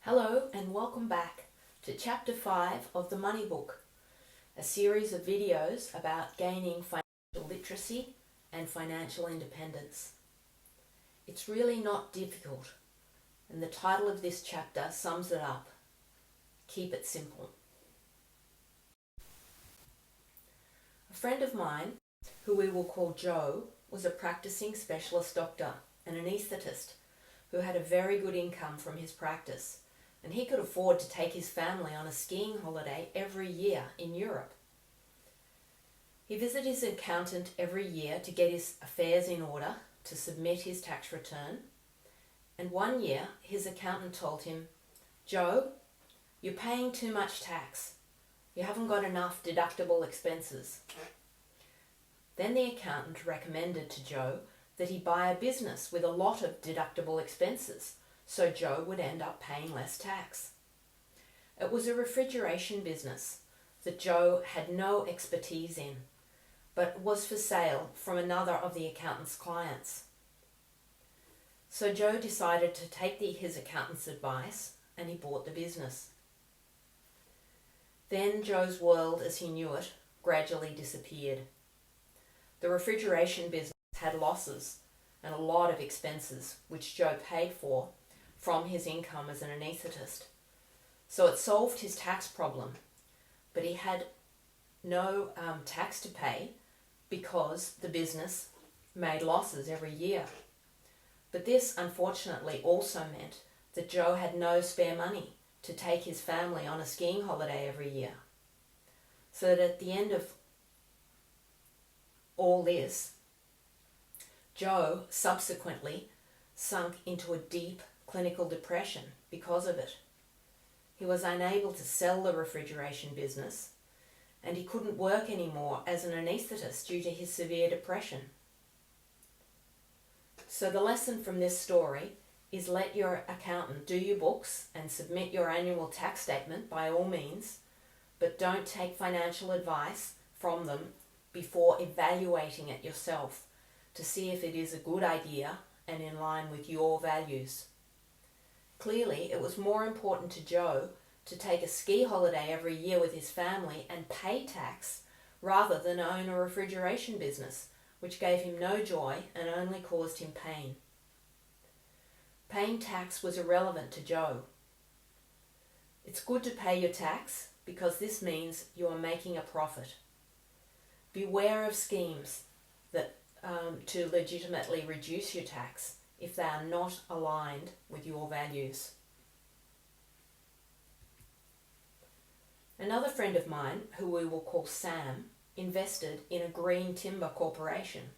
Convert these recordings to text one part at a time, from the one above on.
Hello and welcome back to Chapter 5 of the Money Book, a series of videos about gaining financial literacy and financial independence. It's really not difficult, and the title of this chapter sums it up. Keep it simple. A friend of mine, who we will call Joe, was a practicing specialist doctor, an anaesthetist, who had a very good income from his practice, and he could afford to take his family on a skiing holiday every year in Europe. He visited his accountant every year to get his affairs in order, to submit his tax return, and one year his accountant told him, "Joe, you're paying too much tax. You haven't got enough deductible expenses." Then the accountant recommended to Joe that he buy a business with a lot of deductible expenses, so Joe would end up paying less tax. It was a refrigeration business that Joe had no expertise in, but was for sale from another of the accountant's clients. So Joe decided to take his accountant's advice, and he bought the business. Then Joe's world as he knew it gradually disappeared. The refrigeration business had losses and a lot of expenses, which Joe paid for from his income as an anaesthetist. So it solved his tax problem, but he had no tax to pay because the business made losses every year. But this unfortunately also meant that Joe had no spare money to take his family on a skiing holiday every year. So that at the end of all this, Joe subsequently sunk into a deep clinical depression because of it. He was unable to sell the refrigeration business, and he couldn't work anymore as an anaesthetist due to his severe depression. So the lesson from this story is let your accountant do your books and submit your annual tax statement by all means, but don't take financial advice from them before evaluating it yourself to see if it is a good idea and in line with your values. Clearly, it was more important to Joe to take a ski holiday every year with his family and pay tax rather than own a refrigeration business, which gave him no joy and only caused him pain. Paying tax was irrelevant to Joe. It's good to pay your tax because this means you are making a profit. Beware of schemes that to legitimately reduce your tax if they are not aligned with your values. Another friend of mine, who we will call Sam, invested in a green timber corporation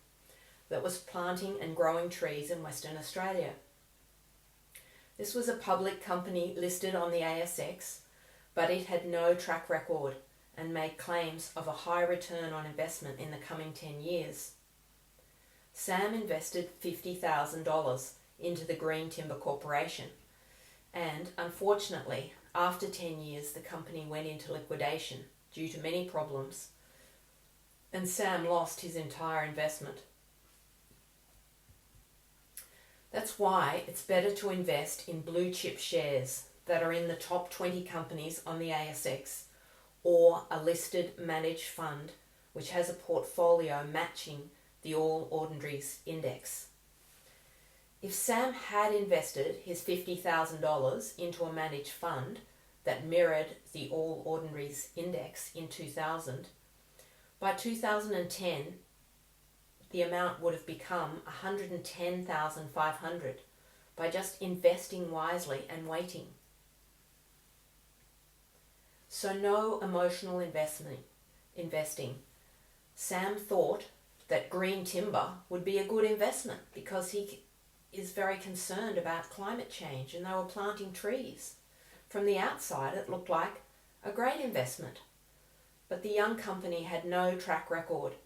that was planting and growing trees in Western Australia. This was a public company listed on the ASX, but it had no track record and made claims of a high return on investment in the coming 10 years. Sam invested $50,000 into the Green Timber Corporation, and unfortunately, after 10 years, the company went into liquidation due to many problems, and Sam lost his entire investment. That's why it's better to invest in blue chip shares that are in the top 20 companies on the ASX, or a listed managed fund which has a portfolio matching the All Ordinaries Index. If Sam had invested his $50,000 into a managed fund that mirrored the All Ordinaries Index in 2000, by 2010 the amount would have become $110,500 by just investing wisely and waiting. So no emotional investing. Sam thought that green timber would be a good investment because he is very concerned about climate change, and they were planting trees. From the outside, it looked like a great investment, but the young company had no track record.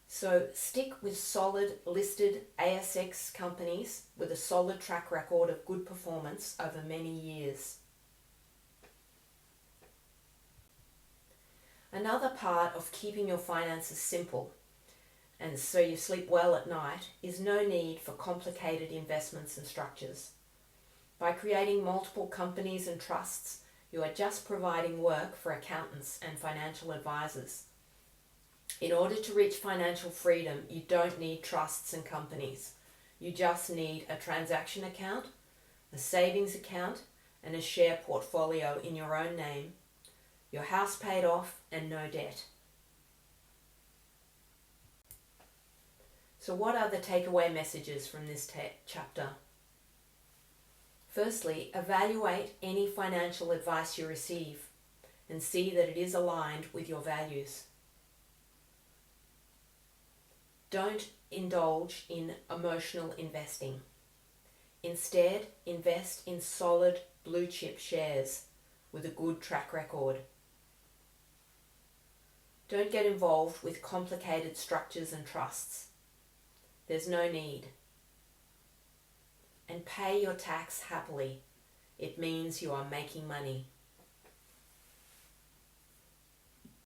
So stick with solid listed ASX companies with a solid track record of good performance over many years. Another part of keeping your finances simple, and so you sleep well at night, is no need for complicated investments and structures. By creating multiple companies and trusts, you are just providing work for accountants and financial advisors. In order to reach financial freedom, you don't need trusts and companies. You just need a transaction account, a savings account, and a share portfolio in your own name, your house paid off, and no debt. So what are the takeaway messages from this chapter? Firstly, evaluate any financial advice you receive and see that it is aligned with your values. Don't indulge in emotional investing. Instead, invest in solid blue chip shares with a good track record. Don't get involved with complicated structures and trusts. There's no need. And pay your tax happily. It means you are making money.